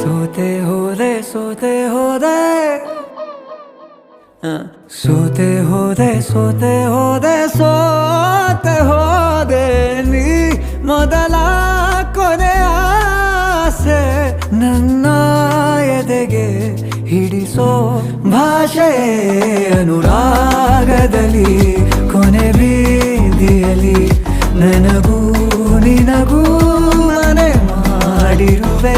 ಸೋತೆ ಹೋದೆ ಸೋತೆ ಹೋದೆ ಸೋತೆ ಹೋದೆ ಸೋತೆ ಹೋದೆ ಸೋತೆ ಹೋದೆ ನೀ ಮೊದಲ ಕೊನೆಯ ಆಸೆ ನನ್ನ ಎದೆಗೆ ಹಿಡಿಸೋ ಭಾಷೆ ಅನುರಾಗದಲ್ಲಿ ಕೊನೆ ಬೀದಿಯಲ್ಲಿ ನನಗೂ ನಿನಗೂ ಮನೆ ಮಾಡಿರುವೆ